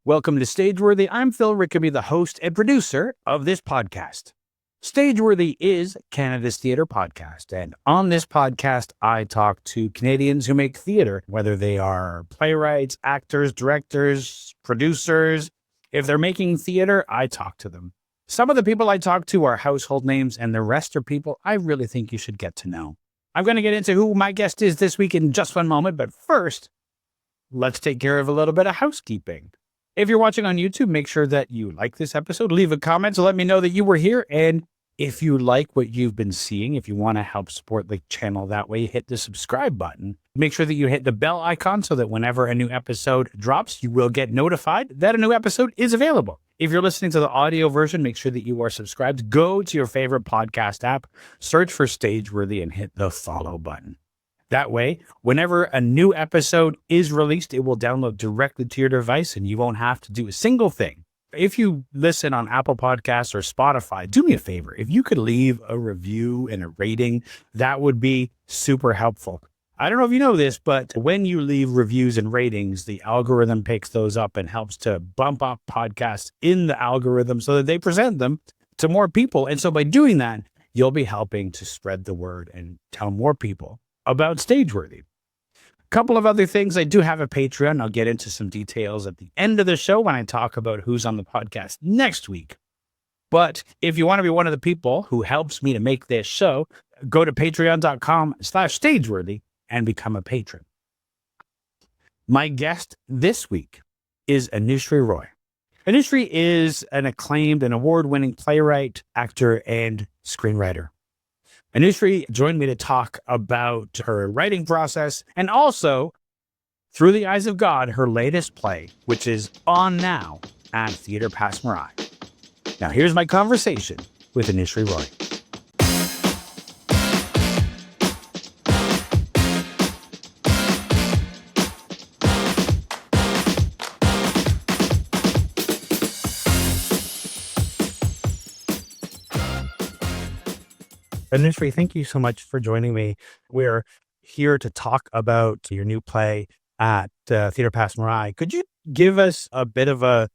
Welcome to Stageworthy. I'm Phil Rickaby, the host and producer of this podcast. Stageworthy is Canada's theatre podcast, and on this podcast, I talk to Canadians who make theatre, whether they are playwrights, actors, directors, producers. If they're making theatre, I talk to them. Some of the people I talk to are household names, and the rest are people I really think you should get to know. I'm going to get into who my guest is this week in just one moment, but first, let's take care of a little bit of housekeeping. If you're watching on YouTube, make sure that you like this episode, leave a comment to let me know that you were here. And if you like what you've been seeing, if you want to help support the channel that way, hit the subscribe button. Make sure that you hit the bell icon so that whenever a new episode drops, you will get notified that a new episode is available. If you're listening to the audio version, make sure that you are subscribed. Go to your favorite podcast app, search for Stageworthy, and hit the follow button. That way, whenever a new episode is released, it will download directly to your device and you won't have to do a single thing. If you listen on Apple Podcasts or Spotify, do me a favor. If you could leave a review and a rating, that would be super helpful. I don't know if you know this, but when you leave reviews and ratings, the algorithm picks those up and helps to bump up podcasts in the algorithm so that they present them to more people. And so by doing that, you'll be helping to spread the word and tell more people about Stageworthy. A couple of other things. I do have a Patreon. I'll get into some details at the end of the show when I talk about who's on the podcast next week. But if you want to be one of the people who helps me to make this show, go to patreon.com/Stageworthy and become a patron. My guest this week is Anusree Roy. Anusree is an acclaimed and award-winning playwright, actor, and screenwriter. Anusree joined me to talk about her writing process and also, Through the Eyes of God, her latest play, which is on now at Theatre Passe-Muraille. Now here's my conversation with Anusree Roy. Anusree, thank you so much for joining me. We're here to talk about your new play at Theatre Passe-Muraille. Could you give us a bit of an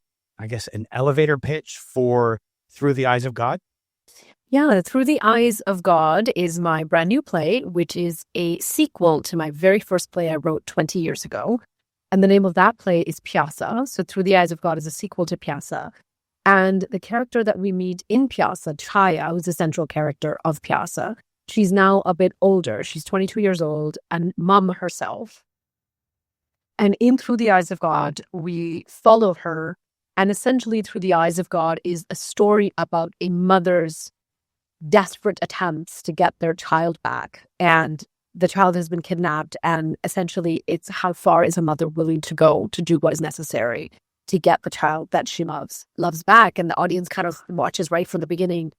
elevator pitch for Through the Eyes of God? Yeah, Through the Eyes of God is my brand new play, which is a sequel to my very first play I wrote 20 years ago. And the name of that play is Piazza. So Through the Eyes of God is a sequel to Piazza. And the character that we meet in Piazza, Chaya, who's the central character of Piazza, she's now a bit older. She's 22 years old and mum herself. And in Through the Eyes of God, we follow her. And essentially, Through the Eyes of God is a story about a mother's desperate attempts to get their child back. And the child has been kidnapped. And essentially, it's how far is a mother willing to go to do what is necessary to get the child that she loves back. And the audience kind of watches right from the beginning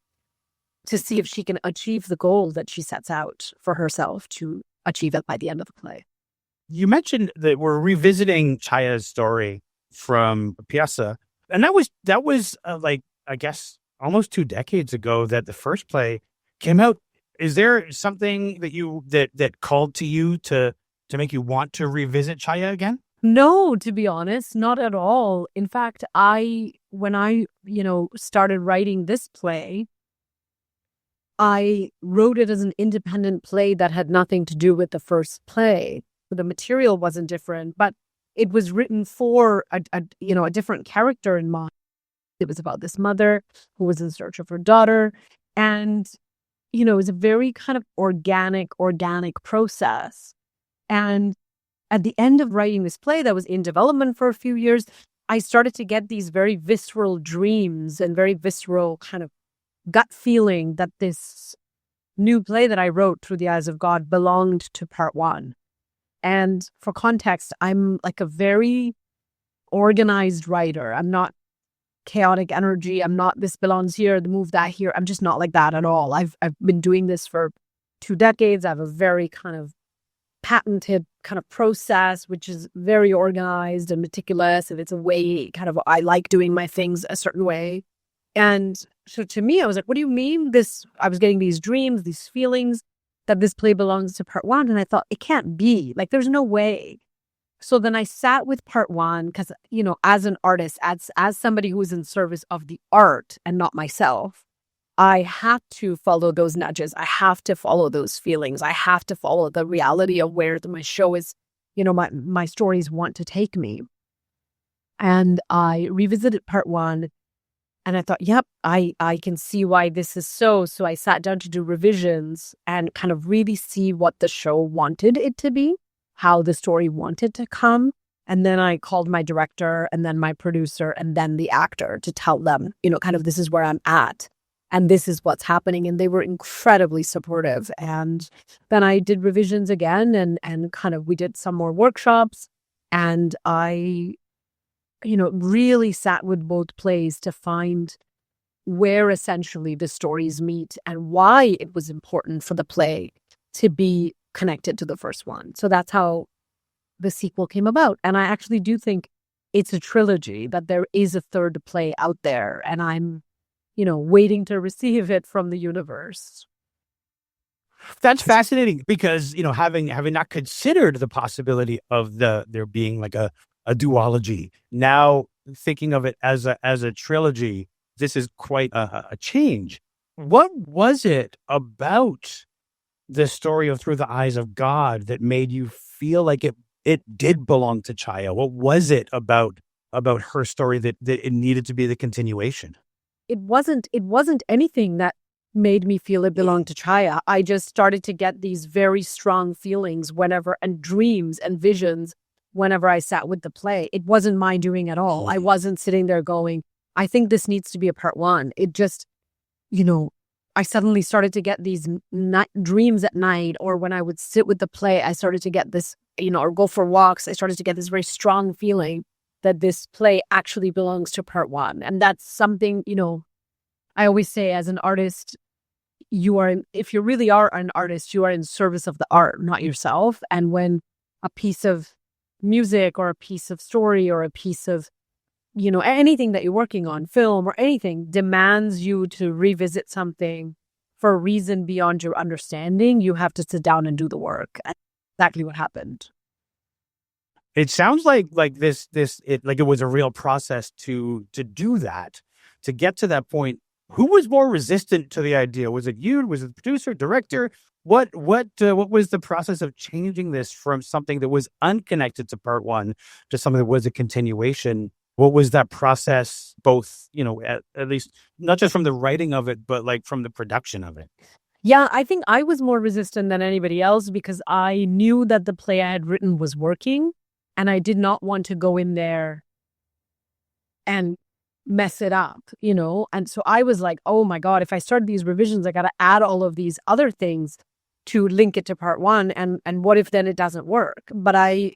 to see if she can achieve the goal that she sets out for herself to achieve it by the end of the play. You mentioned that we're revisiting Chaya's story from Piazza, and that was almost 2 decades ago that the first play came out. Is there something that called to you to make you want to revisit Chaya again? No, to be honest, not at all. In fact, when I started writing this play, I wrote it as an independent play that had nothing to do with the first play. The material wasn't different, but it was written for a different character in mind. It was about this mother who was in search of her daughter, and it was a very kind of organic process. And at the end of writing this play that was in development for a few years, I started to get these very visceral dreams and very visceral kind of gut feeling that this new play that I wrote, Through the Eyes of God, belonged to part one. And for context, I'm like a very organized writer. I'm not chaotic energy. I'm not this belongs here, the move that here. I'm just not like that at all. I've been doing this for 2 decades. I have a very kind of patented kind of process, which is very organized and meticulous. If it's a way, kind of, I like doing my things a certain way. And so to me, I was like, what do you mean this? I was getting these dreams, these feelings that this play belongs to part one. And I thought, it can't be. Like, there's no way. So then I sat with part one because, as an artist, as somebody who is in service of the art and not myself, I have to follow those nudges. I have to follow those feelings. I have to follow the reality of where my show is, my stories want to take me. And I revisited part one and I thought, yep, I can see why this is so. So I sat down to do revisions and kind of really see what the show wanted it to be, how the story wanted to come. And then I called my director and then my producer and then the actor to tell them, kind of this is where I'm at. And this is what's happening. And they were incredibly supportive. And then I did revisions again and kind of we did some more workshops. And I, really sat with both plays to find where essentially the stories meet and why it was important for the play to be connected to the first one. So that's how the sequel came about. And I actually do think it's a trilogy, that there is a third play out there. And I'm waiting to receive it from the universe. That's fascinating because, having not considered the possibility of there being like a duology, now thinking of it as a trilogy, this is quite a change. What was it about the story of Through the Eyes of God that made you feel like it did belong to Chaya? What was it about her story that it needed to be the continuation? It wasn't anything that made me feel it belonged to Chaya. I just started to get these very strong feelings and dreams and visions whenever I sat with the play. It wasn't my doing at all. I wasn't sitting there going, I think this needs to be a part one. It just, I suddenly started to get these dreams at night, or when I would sit with the play, I started to get this, or go for walks. I started to get this very strong feeling that this play actually belongs to part one. And that's something, I always say as an artist, if you really are an artist, you are in service of the art, not yourself. And when a piece of music or a piece of story or a piece of, anything that you're working on, film or anything, demands you to revisit something for a reason beyond your understanding, you have to sit down and do the work. And exactly what happened. It sounds like it was a real process to do that, to get to that point. Who was more resistant to the idea? Was it you? Was it the producer, director? What was the process of changing this from something that was unconnected to part one to something that was a continuation? What was that process, both, at least not just from the writing of it, but like from the production of it? Yeah, I think I was more resistant than anybody else because I knew that the play I had written was working and I did not want to go in there and mess it up, And so I was like, oh my God, if I start these revisions, I got to add all of these other things to link it to part one. And what if then it doesn't work? But I,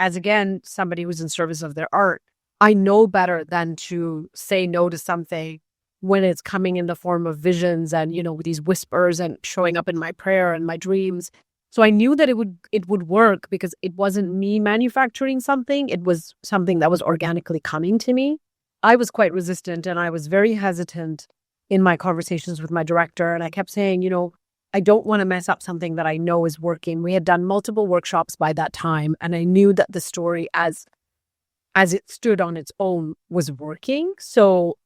as again, somebody who's in service of their art, I know better than to say no to something when it's coming in the form of visions and, these whispers and showing up in my prayer and my dreams. So I knew that it would work because it wasn't me manufacturing something. It was something that was organically coming to me. I was quite resistant and I was very hesitant in my conversations with my director. And I kept saying, I don't want to mess up something that I know is working. We had done multiple workshops by that time. And I knew that the story as it stood on its own was working. So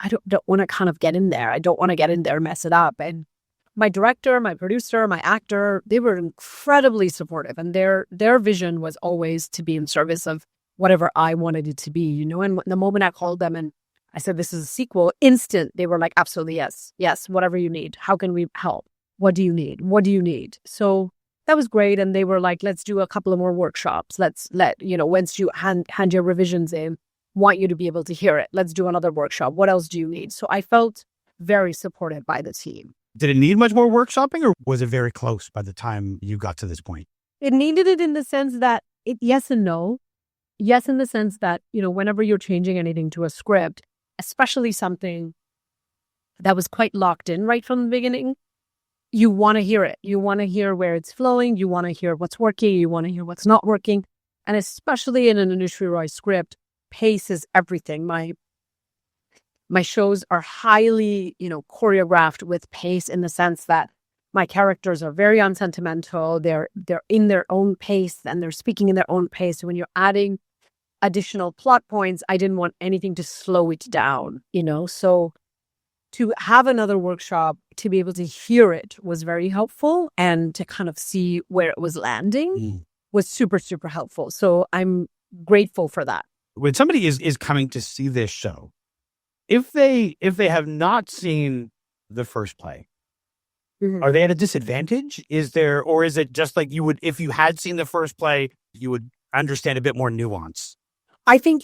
I don't want to kind of get in there. I don't want to get in there and mess it up. And my director, my producer, my actor, they were incredibly supportive. And their vision was always to be in service of whatever I wanted it to be, And the moment I called them and I said, this is a sequel, they were like, absolutely, yes, whatever you need. How can we help? What do you need? So that was great. And they were like, let's do a couple of more workshops. Once you hand your revisions in, want you to be able to hear it. Let's do another workshop. What else do you need? So I felt very supported by the team. Did it need much more workshopping or was it very close by the time you got to this point? It needed it in the sense that yes and no. Yes, in the sense that, whenever you're changing anything to a script, especially something that was quite locked in right from the beginning, you want to hear it. You want to hear where it's flowing. You want to hear what's working. You want to hear what's not working. And especially in an Anusree Roy script, pace is everything. My shows are highly, choreographed with pace in the sense that My characters are very unsentimental. They're in their own pace and they're speaking in their own pace. So when you're adding additional plot points, I didn't want anything to slow it down, So to have another workshop, to be able to hear it was very helpful, and to kind of see where it was landing was super, super helpful. So I'm grateful for that. When somebody is coming to see this show, if they have not seen the first play, are they at a disadvantage? Is it just like you would, if you had seen the first play, you would understand a bit more nuance? I think,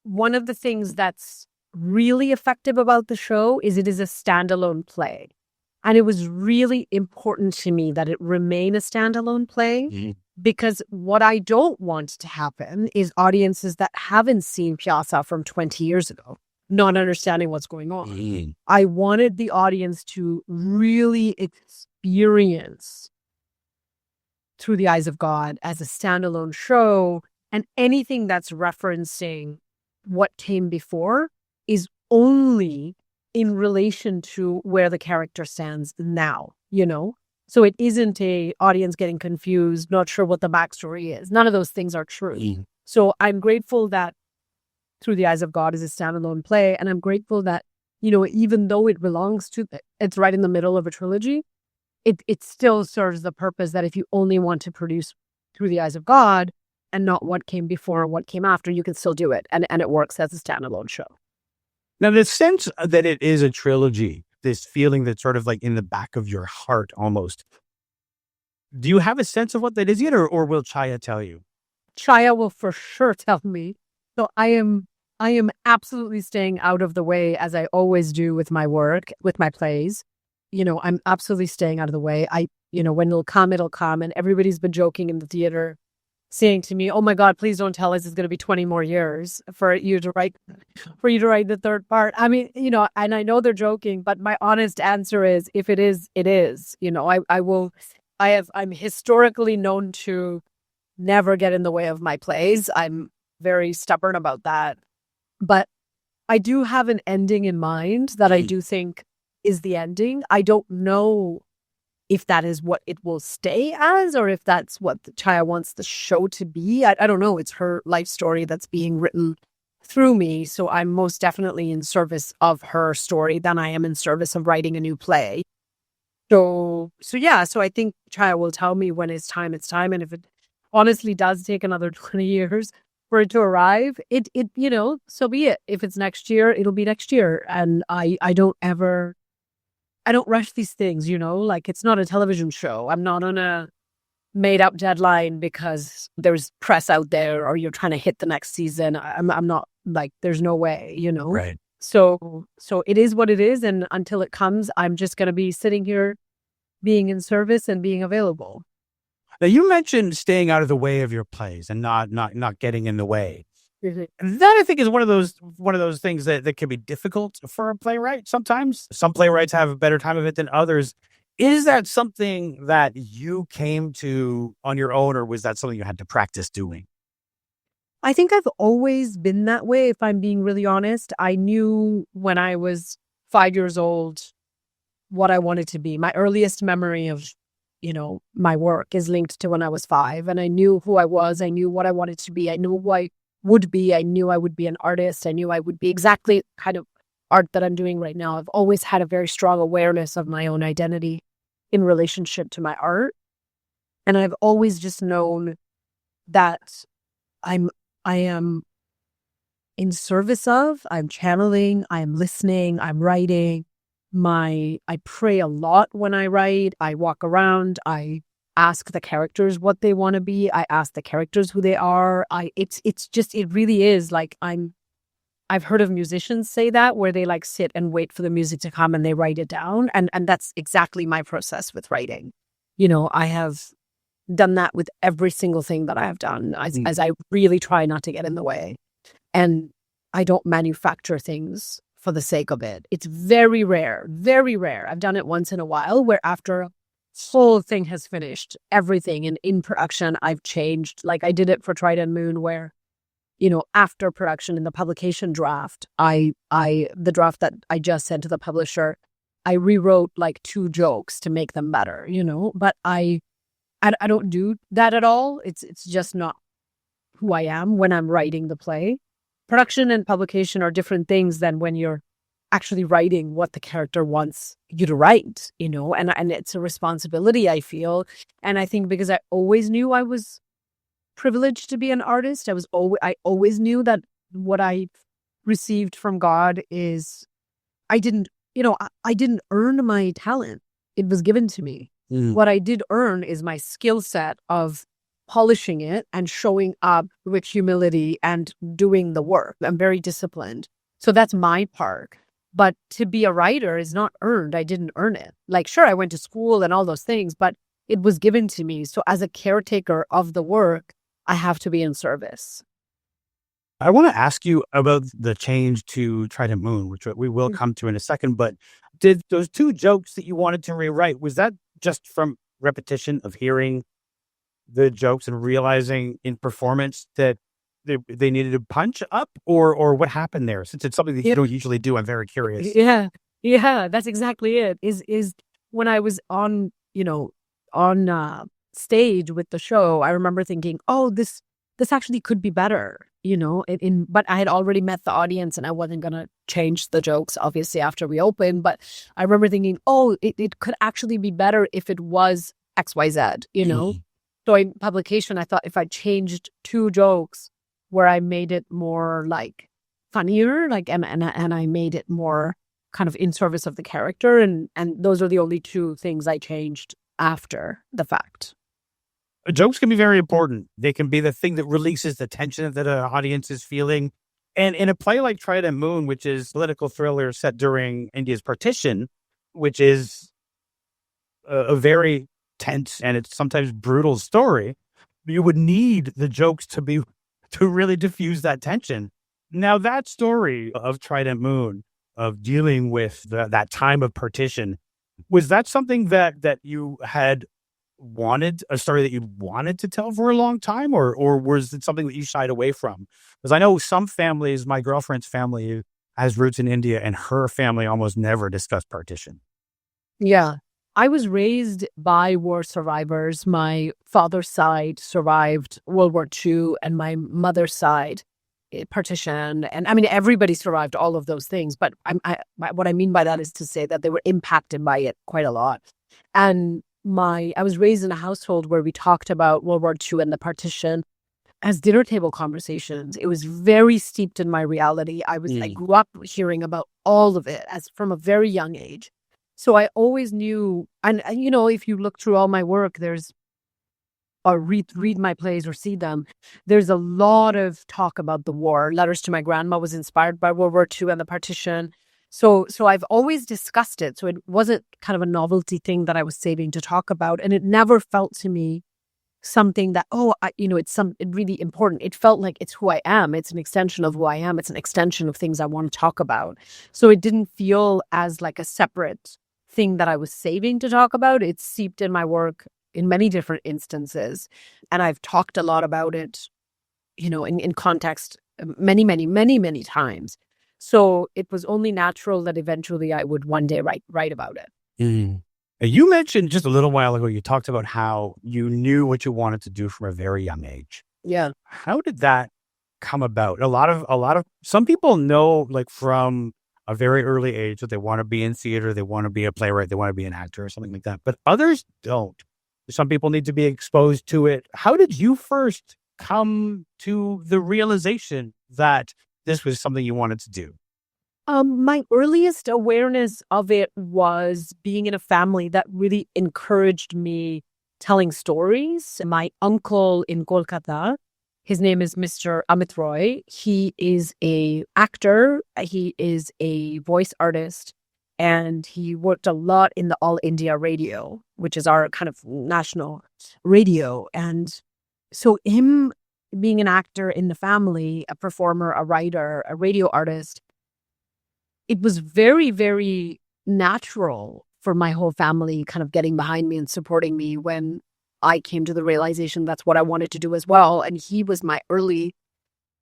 one of the things that's really effective about the show is it is a standalone play. And it was really important to me that it remain a standalone play, because what I don't want to happen is audiences that haven't seen Piazza from 20 years ago not understanding what's going on. I wanted the audience to really experience Through the Eyes of God as a standalone show, and anything that's referencing what came before is only in relation to where the character stands now, So it isn't a audience getting confused, not sure what the backstory is. None of those things are true. So I'm grateful that Through the Eyes of God is a standalone play. And I'm grateful that, even though it belongs to, it's right in the middle of a trilogy, it still serves the purpose that if you only want to produce Through the Eyes of God and not what came before or what came after, you can still do it. And it works as a standalone show. Now, the sense that it is a trilogy, this feeling that's sort of like in the back of your heart almost, do you have a sense of what that is yet, or will Chaya tell you? Chaya will for sure tell me. So I am absolutely staying out of the way, as I always do with my work, with my plays. I'm absolutely staying out of the way. When it'll come, and everybody's been joking in the theater, saying to me, "Oh my God, please don't tell us it's going to be 20 more years for you to write the third part." I mean, and I know they're joking, but my honest answer is, if it is, it is. I'm historically known to never get in the way of my plays. I'm very stubborn about that. But I do have an ending in mind that I do think is the ending. I don't know if that is what it will stay as, or if that's what Chaya wants the show to be. I don't know. It's her life story that's being written through me. So I'm most definitely in service of her story than I am in service of writing a new play. So I think Chaya will tell me when it's time. And if it honestly does take another 20 years for it to arrive, it so be it. If it's next year, it'll be next year. And I don't rush these things, like it's not a television show. I'm not on a made up deadline because there's press out there or you're trying to hit the next season. I'm not, like, there's no way, Right. So it is what it is. And until it comes, I'm just going to be sitting here being in service and being available. Now, you mentioned staying out of the way of your plays and not getting in the way. And that, I think, is one of those things that can be difficult for a playwright sometimes. Some playwrights have a better time of it than others. Is that something that you came to on your own, or was that something you had to practice doing? I think I've always been that way, if I'm being really honest. I knew when I was 5 years old what I wanted to be. My earliest memory of my work is linked to when I was 5, and I knew who I was. I knew what I wanted to be. I knew who I would be. I knew I would be an artist. I knew I would be exactly the kind of art that I'm doing right now. I've always had a very strong awareness of my own identity in relationship to my art. And I've always just known that I am in service of, I'm channeling, I'm listening, I'm writing. I pray a lot when I write. I walk around. I ask the characters what they want to be. I ask the characters who they are. It really is like I've heard of musicians say that, where they like sit and wait for the music to come and they write it down. And that's exactly my process with writing. I have done that with every single thing that I have done, as I really try not to get in the way. And I don't manufacture things for the sake of it. It's very rare, very rare. I've done it once in a while, where after a whole thing has finished, everything and in production, I've changed. Like I did it for Trident Moon, where, after production in the publication draft, the draft that I just sent to the publisher, I rewrote like 2 jokes to make them better, but I don't do that at all. It's just not who I am when I'm writing the play. Production and publication are different things than when you're actually writing what the character wants you to write, and it's a responsibility, I feel. And I think because I always knew I was privileged to be an artist, I always knew that what I received from God is I didn't earn my talent. It was given to me. What I did earn is my skill set of polishing it and showing up with humility and doing the work. I'm very disciplined. So that's my part. But to be a writer is not earned. I didn't earn it. Like, sure, I went to school and all those things, but it was given to me. So as a caretaker of the work, I have to be in service. I want to ask you about the change to Trident Moon, which we will come to in a second. But did those 2 jokes that you wanted to rewrite, was that just from repetition of hearing the jokes and realizing in performance that they needed to punch up, or what happened there? Since it's something that you don't usually do, I'm very curious. Yeah, that's exactly it. Is when I was on stage with the show, I remember thinking, oh, this actually could be better, but I had already met the audience and I wasn't going to change the jokes, obviously, after we opened. But I remember thinking, oh, it could actually be better if it was XYZ, So in publication, I thought if I changed 2 jokes where I made it more like funnier, like and I made it more kind of in service of the character, and those are the only 2 things I changed after the fact. Jokes can be very important. They can be the thing that releases the tension that an audience is feeling. And in a play like Trident Moon, which is a political thriller set during India's partition, which is a very tense and it's sometimes brutal story, you would need the jokes to really diffuse that tension. Now, that story of Trident Moon, of dealing with that time of partition, was that something that you had a story that you wanted to tell for a long time, or was it something that you shied away from? Because I know some families, my girlfriend's family has roots in India, and her family almost never discussed partition. Yeah. I was raised by war survivors. My father's side survived World War II, and my mother's side, partition. And I mean, everybody survived all of those things. But what I mean by that is to say that they were impacted by it quite a lot. And I was raised in a household where we talked about World War II and the partition as dinner table conversations. It was very steeped in my reality. I grew up hearing about all of it from a very young age. So I always knew, and if you look through all my work, or read my plays or see them, there's a lot of talk about the war. Letters to My Grandma was inspired by World War II and the partition. So I've always discussed it. So it wasn't kind of a novelty thing that I was saving to talk about. And it never felt to me something that, it's really important. It felt like it's who I am. It's an extension of who I am. It's an extension of things I want to talk about. So it didn't feel as like a separate thing that I was saving to talk about. It's seeped in my work in many different instances. And I've talked a lot about it, in context many, many, many, many times. So it was only natural that eventually I would one day write about it. Mm. You mentioned just a little while ago, you talked about how you knew what you wanted to do from a very young age. Yeah. How did that come about? Some people know, like, from a very early age that they want to be in theater, they want to be a playwright, they want to be an actor or something like that. But others don't. Some people need to be exposed to it. How did you first come to the realization that this was something you wanted to do? My earliest awareness of it was being in a family that really encouraged me telling stories. My uncle in Kolkata, his name is Mr. Anusree Roy. He is an actor. He is a voice artist. And he worked a lot in the All India radio, which is our kind of national radio. And so him being an actor in the family, a performer, a writer, a radio artist, it was very, very natural for my whole family kind of getting behind me and supporting me when I came to the realization that's what I wanted to do as well. And he was my early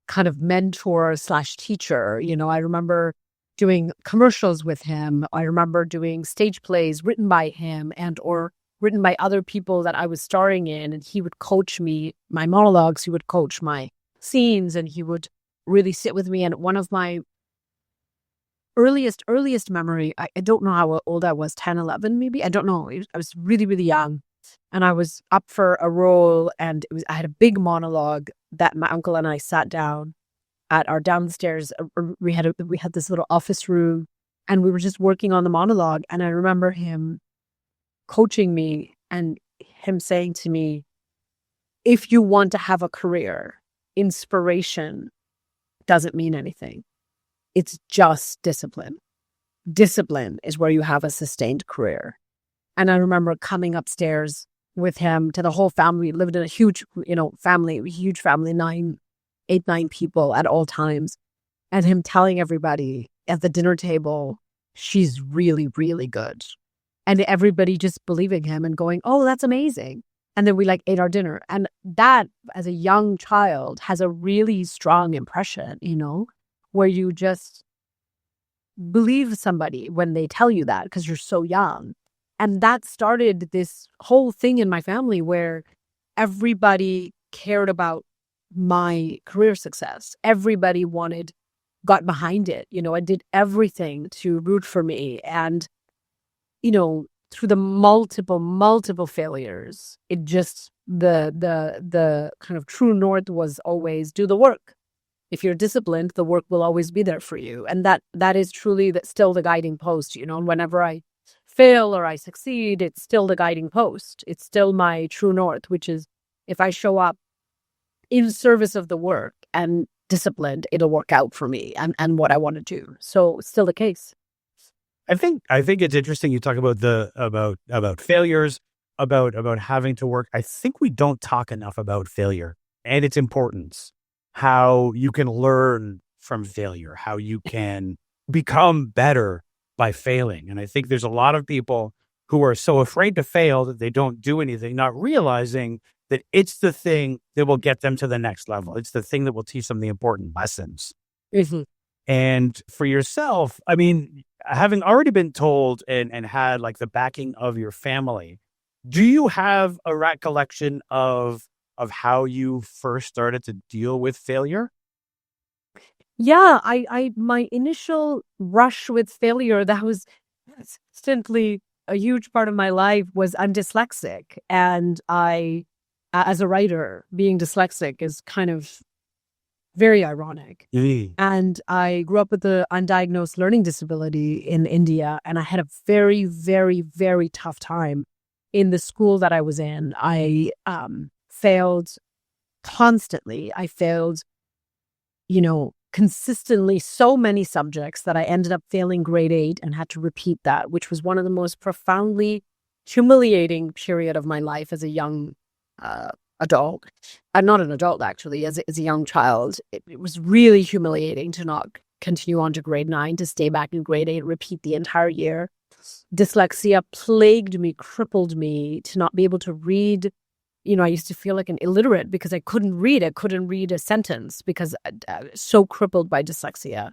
kind of mentor / teacher. I remember doing commercials with him. I remember doing stage plays written by him and or written by other people that I was starring in. And he would coach me, my monologues, he would coach my scenes, and he would really sit with me. And one of my earliest memory, I don't know how old I was, 10, 11 maybe. I don't know. I was really, really young. And I was up for a role, and I had a big monologue that my uncle and I sat down at our downstairs. We had this little office room, and we were just working on the monologue. And I remember him coaching me and him saying to me, if you want to have a career, inspiration doesn't mean anything. It's just discipline. Discipline is where you have a sustained career. And I remember coming upstairs with him to the whole family. We lived in a huge, huge family, 9 people at all times. And him telling everybody at the dinner table, she's really, really good. And everybody just believing him and going, oh, that's amazing. And then we ate our dinner. And that, as a young child, has a really strong impression, where you just believe somebody when they tell you that because you're so young. And that started this whole thing in my family where everybody cared about my career success. Everybody got behind it. I did everything to root for me. And, through the multiple failures, it just, the kind of true north was always do the work. If you're disciplined, the work will always be there for you. And that is truly still the guiding post, and whenever I fail or I succeed, it's still the guiding post. It's still my true north, which is if I show up in service of the work and disciplined, it'll work out for me and what I want to do. So it's still the case. I think it's interesting you talk about about failures, about having to work. I think we don't talk enough about failure and its importance, how you can learn from failure, how you can become better by failing. And I think there's a lot of people who are so afraid to fail that they don't do anything, not realizing that it's the thing that will get them to the next level. It's the thing that will teach them the important lessons. Mm-hmm. And for yourself, I mean, having already been told and had the backing of your family, do you have a recollection of how you first started to deal with failure? Yeah, my initial rush with failure, that was instantly a huge part of my life, was I'm dyslexic. And I, as a writer, being dyslexic is kind of very ironic. Mm. And I grew up with an undiagnosed learning disability in India, and I had a very, very, very tough time in the school that I was in. I failed constantly. I failed, consistently so many subjects that I ended up failing grade 8 and had to repeat that, which was one of the most profoundly humiliating period of my life as a young adult. Not an adult, actually, as a young child. It was really humiliating to not continue on to grade 9, to stay back in grade 8, repeat the entire year. Dyslexia plagued me, crippled me, to not be able to read. I used to feel like an illiterate because I couldn't read. I couldn't read a sentence because I was so crippled by dyslexia.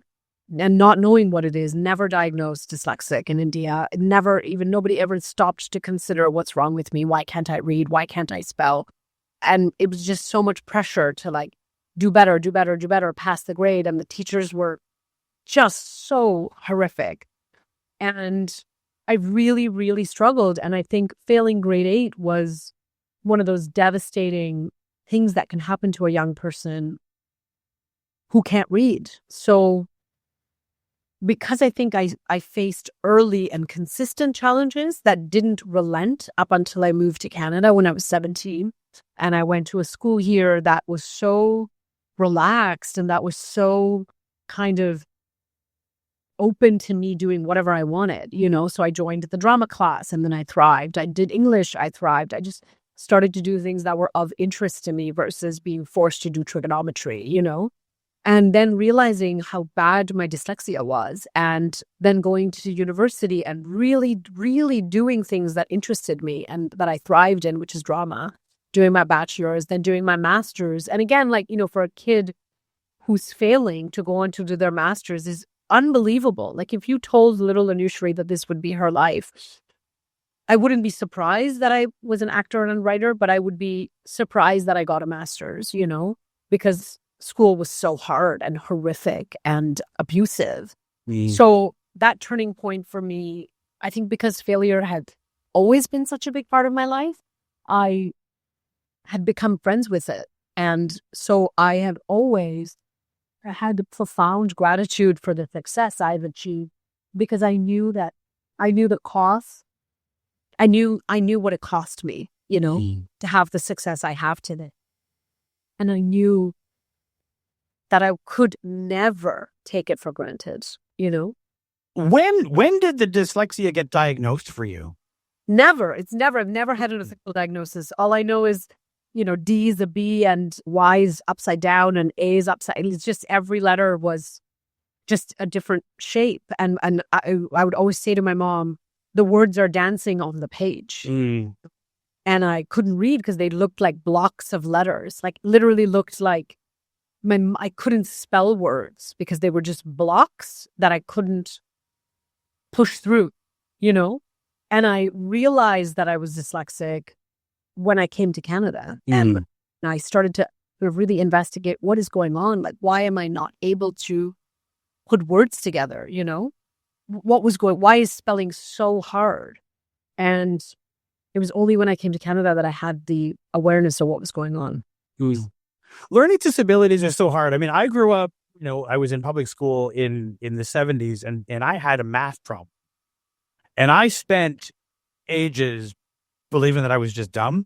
And not knowing what it is, never diagnosed dyslexic in India. Nobody ever stopped to consider what's wrong with me. Why can't I read? Why can't I spell? And it was just so much pressure to do better, pass the grade. And the teachers were just so horrific. And I really, really struggled. And I think failing grade 8 was one of those devastating things that can happen to a young person who can't read. So because I think I faced early and consistent challenges that didn't relent up until I moved to Canada when I was 17. And I went to a school here that was so relaxed and that was so kind of open to me doing whatever I wanted, So I joined the drama class and then I thrived. I did English, I thrived. I just started to do things that were of interest to me versus being forced to do trigonometry, And then realizing how bad my dyslexia was, and then going to university and really, really doing things that interested me and that I thrived in, which is drama, doing my bachelor's, then doing my master's. And again, for a kid who's failing to go on to do their master's is unbelievable. Like if you told little Anusree that this would be her life, I wouldn't be surprised that I was an actor and a writer, but I would be surprised that I got a master's, because school was so hard and horrific and abusive. So that turning point for me, I think because failure had always been such a big part of my life, I had become friends with it. And so I have always had profound gratitude for the success I've achieved, because I knew the cost. I knew what it cost me, to have the success I have today. And I knew that I could never take it for granted, When did the dyslexia get diagnosed for you? Never. I've never had an official diagnosis. All I know is, D is a B and Y is upside down and A is upside. It's just every letter was just a different shape. And I would always say to my mom, the words are dancing on the page. And I couldn't read because they looked like blocks of letters, like literally looked like I couldn't spell words because they were just blocks that I couldn't push through, And I realized that I was dyslexic when I came to Canada. And I started to really investigate what is going on. Like, why am I not able to put words together, why is spelling so hard? And it was only when I came to Canada that I had the awareness of what was going on. Learning disabilities are so hard. I mean, I grew up, I was in public school in the 70s and I had a math problem. And I spent ages believing that I was just dumb.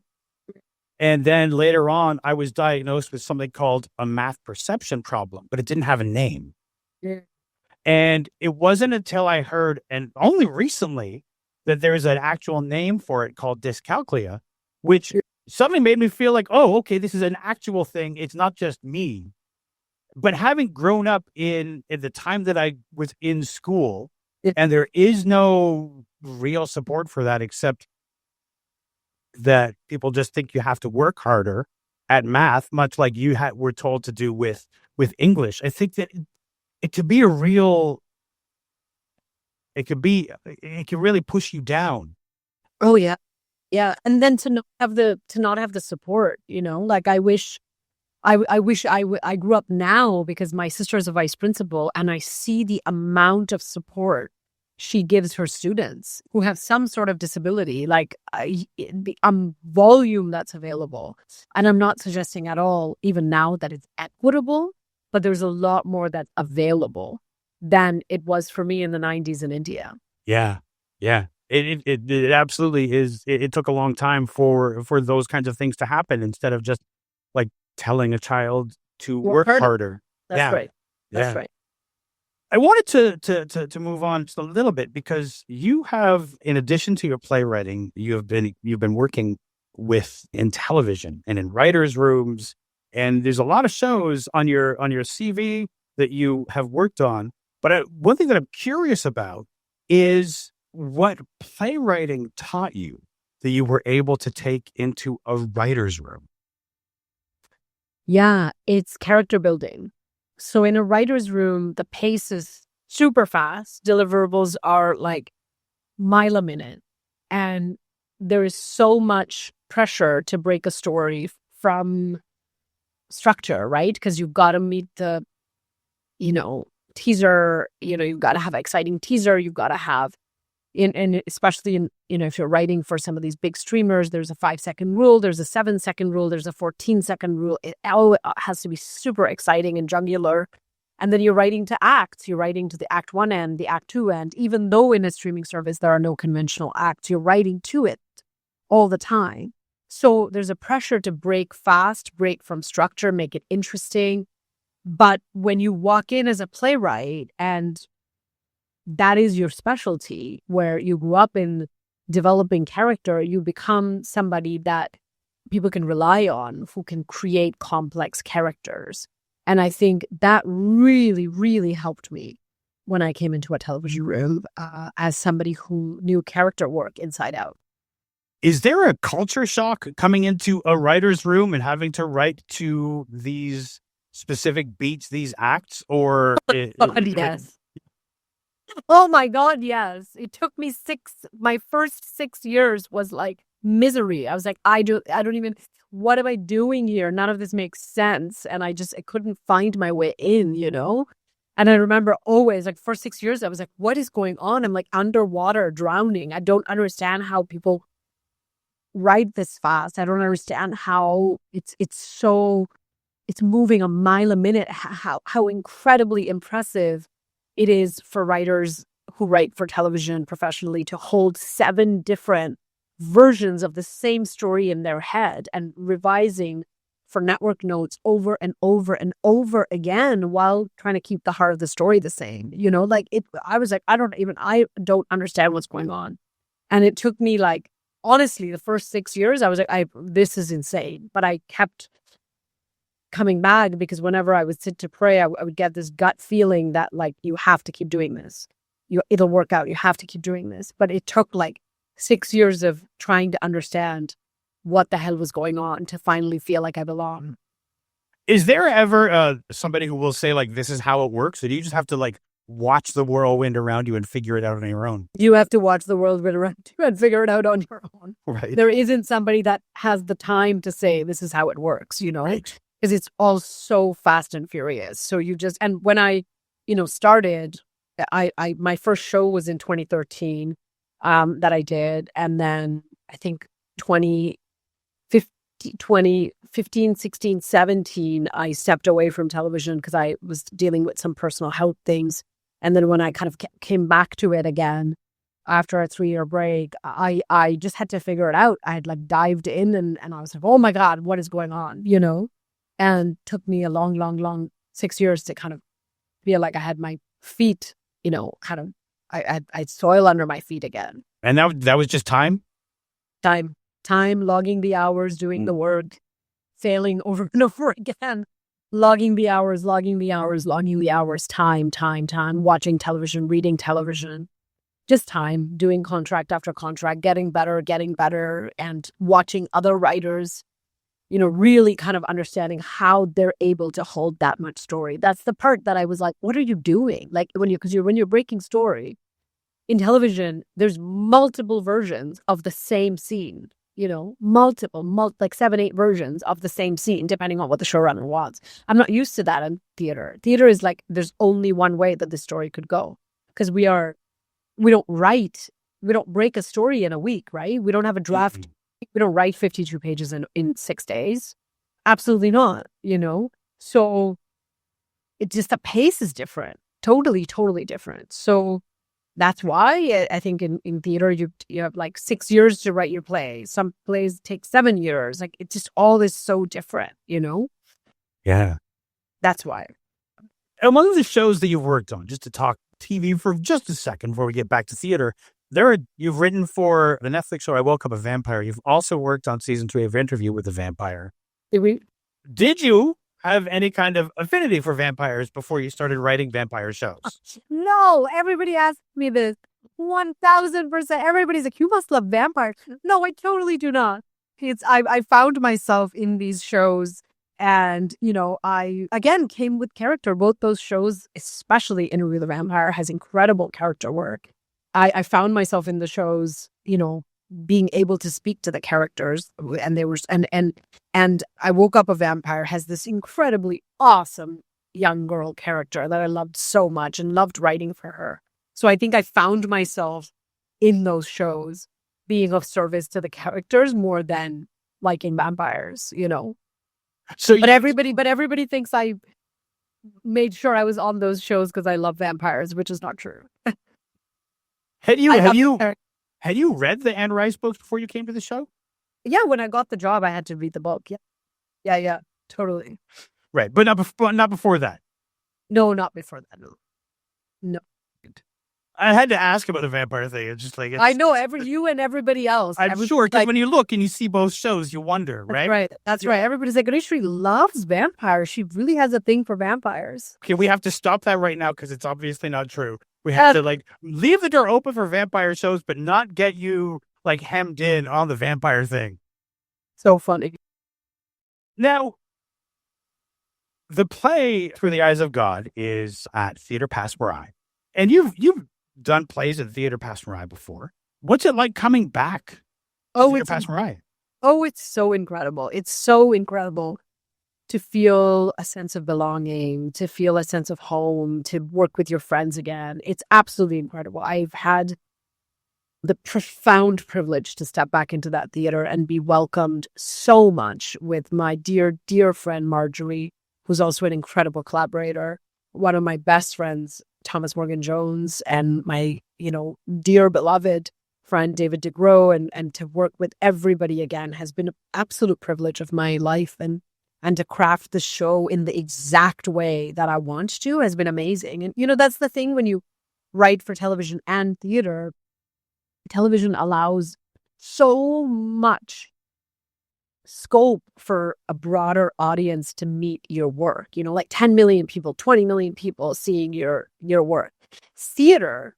And then later on, I was diagnosed with something called a math perception problem, but it didn't have a name. Yeah. And it wasn't until I heard, and only recently, that there's an actual name for it called dyscalculia, which suddenly made me feel like, oh, okay, this is an actual thing. It's not just me. But having grown up in the time that I was in school, and there is no real support for that, except that people just think you have to work harder at math, much like you were told to do with English. I think that it could be it can really push you down. Oh yeah. Yeah. And then to not have the support, like I wish I grew up now because my sister is a vice principal and I see the amount of support she gives her students who have some sort of disability, like the volume that's available. And I'm not suggesting at all, even now, that it's equitable, but there's a lot more that's available than it was for me in the 90s in India. Yeah. Yeah. It absolutely is. It took a long time for those kinds of things to happen instead of just like telling a child to work harder. That's right. That's right. I wanted to move on just a little bit because you have, in addition to your playwriting, you've been working in television and in writers' rooms, and there's a lot of shows on your CV that you have worked on. But one thing that I'm curious about is what playwriting taught you that you were able to take into a writer's room. Yeah, it's character building. So in a writer's room, the pace is super fast. Deliverables are like mile a minute. And there is so much pressure to break a story from structure, right? Because you've got to meet the, teaser, you've got to have an exciting teaser. You've got to have, and especially if you're writing for some of these big streamers, there's a 5-second rule, there's a 7-second rule, there's a 14-second rule. It all has to be super exciting and jugular. And then you're writing to acts. You're writing to the act 1 end, the act 2 end. Even though in a streaming service there are no conventional acts, you're writing to it all the time. So there's a pressure to break fast, break from structure, make it interesting. But when you walk in as a playwright and that is your specialty, where you grew up in developing character, you become somebody that people can rely on, who can create complex characters. And I think that really, really helped me when I came into a television room as somebody who knew character work inside out. Is there a culture shock coming into a writer's room and having to write to these specific beats, these acts, or Yes. Oh my God, yes. It took me my first 6 years was like misery. I was like, I don't even, what am I doing here? None of this makes sense. And I couldn't find my way in, you know? And I remember always, like, for 6 years, I was like, what is going on? I'm like underwater, drowning. I don't understand how people write this fast. I don't understand how it's moving a mile a minute. How incredibly impressive it is for writers who write for television professionally to hold 7 different versions of the same story in their head and revising for network notes over and over and over again while trying to keep the heart of the story the same. You know, like I was like, I don't understand what's going on. And it took me, like, honestly, the first 6 years, I was like, this is insane. But I kept coming back because whenever I would sit to pray, I would get this gut feeling that, like, you have to keep doing this. It'll work out. You have to keep doing this. But it took like 6 years of trying to understand what the hell was going on to finally feel like I belong. Is there ever somebody who will say, like, this is how it works? Or do you just have to, like, watch the whirlwind around you and figure it out on your own? You have to watch the whirlwind around you and figure it out on your own. Right. There isn't somebody that has the time to say, this is how it works, you know? Right. Because it's all so fast and furious. So and when I, started, my first show was in 2013 that I did. And then I think 2015, 16, 17, I stepped away from television because I was dealing with some personal health things. And then when I kind of came back to it again after a 3-year break, I just had to figure it out. I had, like, dived in and I was like, oh my God, what is going on, you know? And took me a long 6 years to kind of feel like I had my feet, kind of, I had soil under my feet again. And that was just time? Time, logging the hours, doing the work, failing over and over again, logging the hours, time, watching television, reading television, just time, doing contract after contract, getting better, and watching other writers, really kind of understanding how they're able to hold that much story. That's the part that I was like, what are you doing? Like, when you're breaking story in television, there's multiple versions of the same scene, multiple, like 7, 8 versions of the same scene, depending on what the showrunner wants. I'm not used to that in theater. Theater is like, there's only one way that the story could go, because we don't break a story in a week, right? We don't have a draft. Mm-hmm. We don't write 52 pages in 6 days. Absolutely not, So it just, the pace is different. Totally different. So that's why I think in theater, you have like 6 years to write your play. Some plays take 7 years. Like, it just all is so different, Yeah. That's why. Among the shows that you've worked on, just to talk TV for just a second before we get back to theater, you've written for the Netflix show I Woke Up a Vampire. You've also worked on season 3 of Interview with a Vampire. Did you have any kind of affinity for vampires before you started writing vampire shows? No, everybody asks me this. 1000%. Everybody's like, you must love vampires. No, I totally do not. I found myself in these shows, and I again came with character. Both those shows, especially Interview with a Vampire, has incredible character work. I found myself in the shows, being able to speak to the characters, and they were and I Woke Up a Vampire has this incredibly awesome young girl character that I loved so much and loved writing for her. So I think I found myself in those shows being of service to the characters more than liking vampires, So but everybody thinks I made sure I was on those shows because I love vampires, which is not true. Had you read the Anne Rice books before you came to the show? Yeah, when I got the job, I had to read the book. Yeah, totally. Right, but not before that. No, not before that. No. I had to ask about the vampire thing. It's just like, I know you and everybody else. I'm sure, because when you look and you see both shows, you wonder, right? That's right. Everybody's like, Anusree loves vampires. She really has a thing for vampires. Okay, we have to stop that right now because it's obviously not true. We have to leave the door open for vampire shows, but not get you hemmed in on the vampire thing. So funny. Now, the play Through the Eyes of God is at Theatre Passe-Muraille. And you've done plays at Theatre Passe-Muraille before. What's it like coming back to Theatre Passe-Muraille? It's so incredible. It's so incredible to feel a sense of belonging, to feel a sense of home, to work with your friends again. It's absolutely incredible. I've had the profound privilege to step back into that theater and be welcomed so much with my dear, dear friend Marjorie, who's also an incredible collaborator, one of my best friends, Thomas Morgan-Jones, and my, dear beloved friend David DeGrow, and to work with everybody again has been an absolute privilege of my life, and to craft the show in the exact way that I want to has been amazing. And that's the thing when you write for television and theater. Television allows so much scope for a broader audience to meet your work, like 10 million people, 20 million people seeing your work. Theater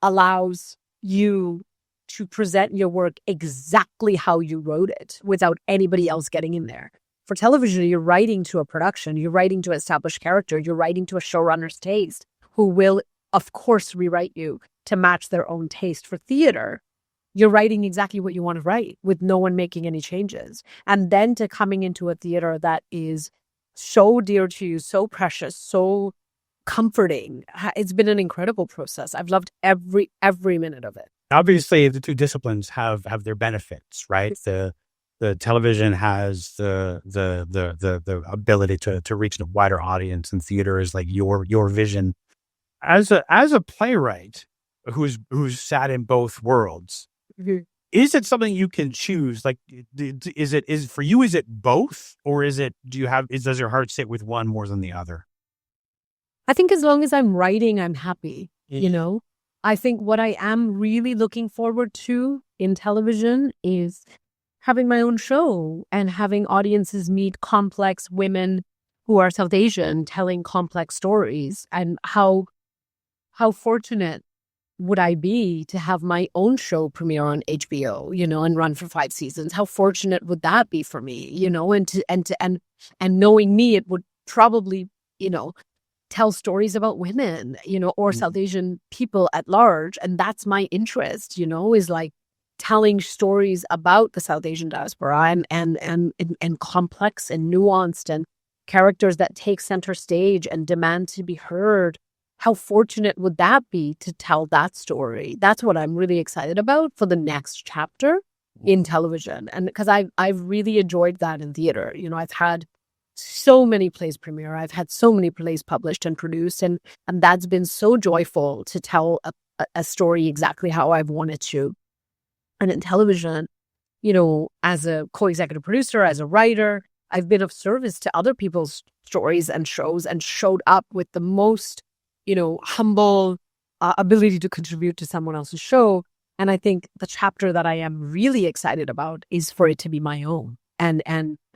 allows you to present your work exactly how you wrote it without anybody else getting in there. For television, you're writing to a production, you're writing to an established character, you're writing to a showrunner's taste, who will, of course, rewrite you to match their own taste. For theater, you're writing exactly what you want to write with no one making any changes. And then to coming into a theater that is so dear to you, so precious, so comforting. It's been an incredible process. I've loved every minute of it. Obviously, the two disciplines have their benefits, right? The television has the ability to reach a wider audience, and theater is like your vision. As a playwright who's sat in both worlds, is it something you can choose? Like, is it both, or does your heart sit with one more than the other? I think as long as I'm writing, I'm happy. I think what I am really looking forward to in television is having my own show and having audiences meet complex women who are South Asian telling complex stories. And how fortunate would I be to have my own show premiere on HBO, and run for 5 seasons? How fortunate would that be for me, and knowing me, it would probably, tell stories about women, or South Asian people at large. And that's my interest, is like telling stories about the South Asian diaspora and complex and nuanced and characters that take center stage and demand to be heard. How fortunate would that be to tell that story? That's what I'm really excited about for the next chapter in television. And because I've really enjoyed that in theater. I've had so many plays premiere. I've had so many plays published and produced. And that's been so joyful to tell a story exactly how I've wanted to. And in television, as a co-executive producer, as a writer, I've been of service to other people's stories and shows and showed up with the most, humble ability to contribute to someone else's show. And I think the chapter that I am really excited about is for it to be my own and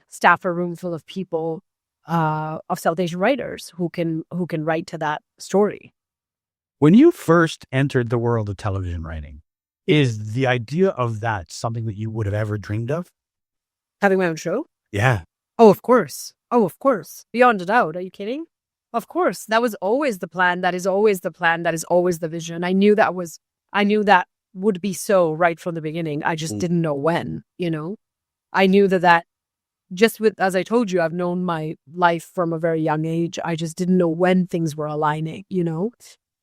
staff a room full of people, of South Asian writers who can write to that story. When you first entered the world of television writing, is the idea of that something that you would have ever dreamed of? Having my own show? Yeah. Oh, of course. Beyond a doubt. Are you kidding? Of course. That was always the plan. That is always the plan. That is always the vision. I knew that would be so right from the beginning. I just didn't know when, I knew that just with, as I told you, I've known my life from a very young age. I just didn't know when things were aligning,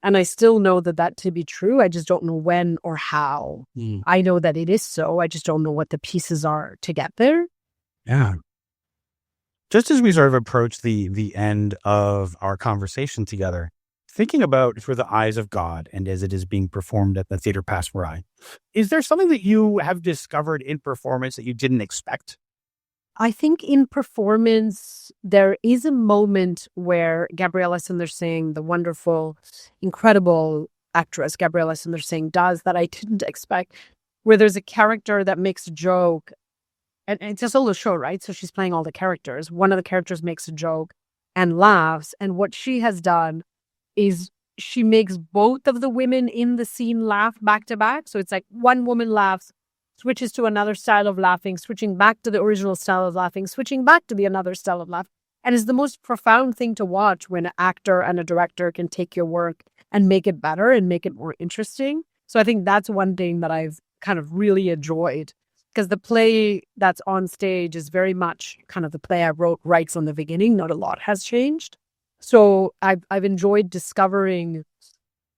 and I still know that to be true. I just don't know when or how. I know that it is so. I just don't know what the pieces are to get there. Yeah. Just as we sort of approach the end of our conversation together, thinking about Through the Eyes of God and as it is being performed at the Theatre Passe-Muraille, is there something that you have discovered in performance that you didn't expect? I think in performance, there is a moment where Gabriella Sundar-Singh, the wonderful, incredible actress Gabriella Sundar-Singh does that I didn't expect, where there's a character that makes a joke. And it's a solo show, right? So she's playing all the characters. One of the characters makes a joke and laughs. And what she has done is she makes both of the women in the scene laugh back to back. So it's like one woman laughs, switches to another style of laughing, switching back to the original style of laughing, switching back to the another style of laughing. And it's the most profound thing to watch when an actor and a director can take your work and make it better and make it more interesting. So I think that's one thing that I've kind of really enjoyed, because the play that's on stage is very much kind of the play I wrote right from the beginning. Not a lot has changed. So I've enjoyed discovering,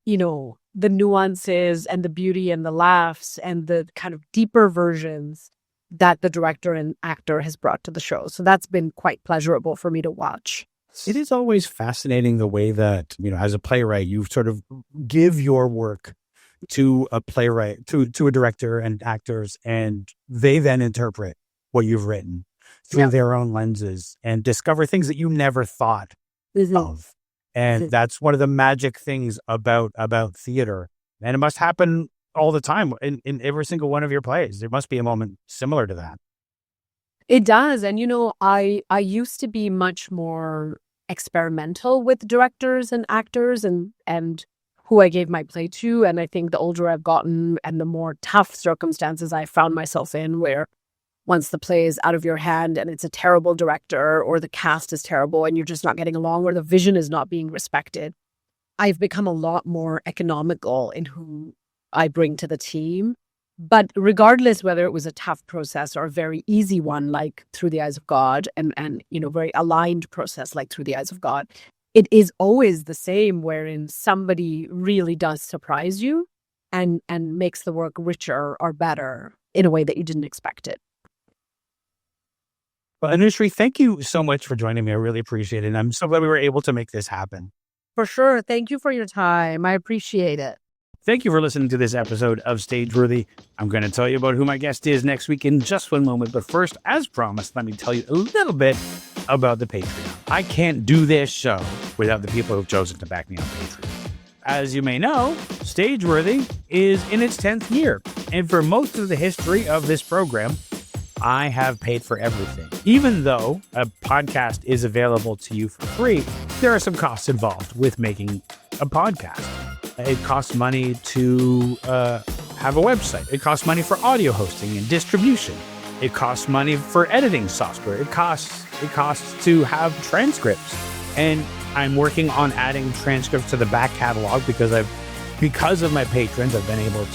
the nuances and the beauty and the laughs and the kind of deeper versions that the director and actor has brought to the show. So that's been quite pleasurable for me to watch. It is always fascinating the way that, as a playwright, you sort of give your work to a playwright, to a director and actors, and they then interpret what you've written through their own lenses and discover things that you never thought of. And that's one of the magic things about theater. And it must happen all the time in every single one of your plays. There must be a moment similar to that. It does. And, I used to be much more experimental with directors and actors and who I gave my play to. And I think the older I've gotten and the more tough circumstances I found myself in, where once the play is out of your hand and it's a terrible director or the cast is terrible and you're just not getting along or the vision is not being respected, I've become a lot more economical in who I bring to the team. But regardless whether it was a tough process or a very easy one, like Through the Eyes of God, and very aligned process like Through the Eyes of God, it is always the same, wherein somebody really does surprise you and makes the work richer or better in a way that you didn't expect it. Well, Anusree, thank you so much for joining me. I really appreciate it. And I'm so glad we were able to make this happen. For sure. Thank you for your time. I appreciate it. Thank you for listening to this episode of Stageworthy. I'm going to tell you about who my guest is next week in just one moment. But first, as promised, let me tell you a little bit about the Patreon. I can't do this show without the people who've chosen to back me on Patreon. As you may know, Stageworthy is in its 10th year. And for most of the history of this program, I have paid for everything. Even though a podcast is available to you for free, there are some costs involved with making a podcast. It costs money to have a website. It costs money for audio hosting and distribution. It costs money for editing software. It costs to have transcripts. And I'm working on adding transcripts to the back catalog because of my patrons, I've been able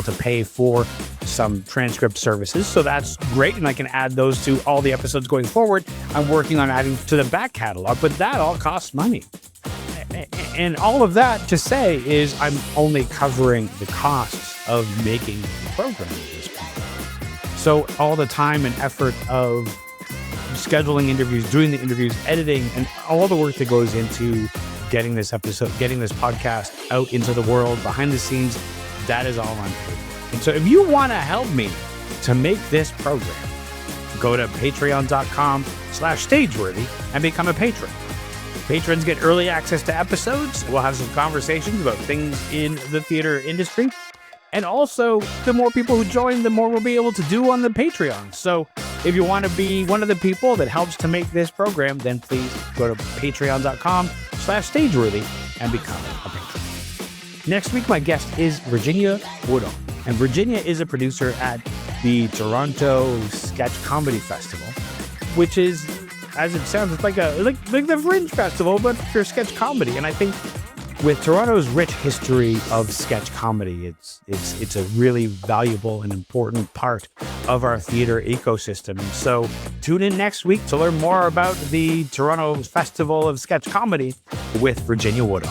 to pay for some transcript services. So that's great. And I can add those to all the episodes going forward. I'm working on adding to the back catalog, but that all costs money. And all of that to say is I'm only covering the costs of making the program at this point. So all the time and effort of scheduling interviews, doing the interviews, editing, and all the work that goes into getting this podcast out into the world, behind the scenes, that is all I'm paid for. And so if you want to help me to make this program, go to patreon.com/stageworthy and become a patron. Patrons get early access to episodes. We'll have some conversations about things in the theater industry. And also, the more people who join, the more we'll be able to do on the Patreon. So if you want to be one of the people that helps to make this program, then please go to patreon.com/stageworthy and become a patron. Next week, my guest is Virginia Woodall. And Virginia is a producer at the Toronto Sketch Comedy Festival, which is, as it sounds, it's like the Fringe Festival, but for sketch comedy. And I think with Toronto's rich history of sketch comedy, it's a really valuable and important part of our theater ecosystem. So tune in next week to learn more about the Toronto Festival of Sketch Comedy with Virginia Woodall.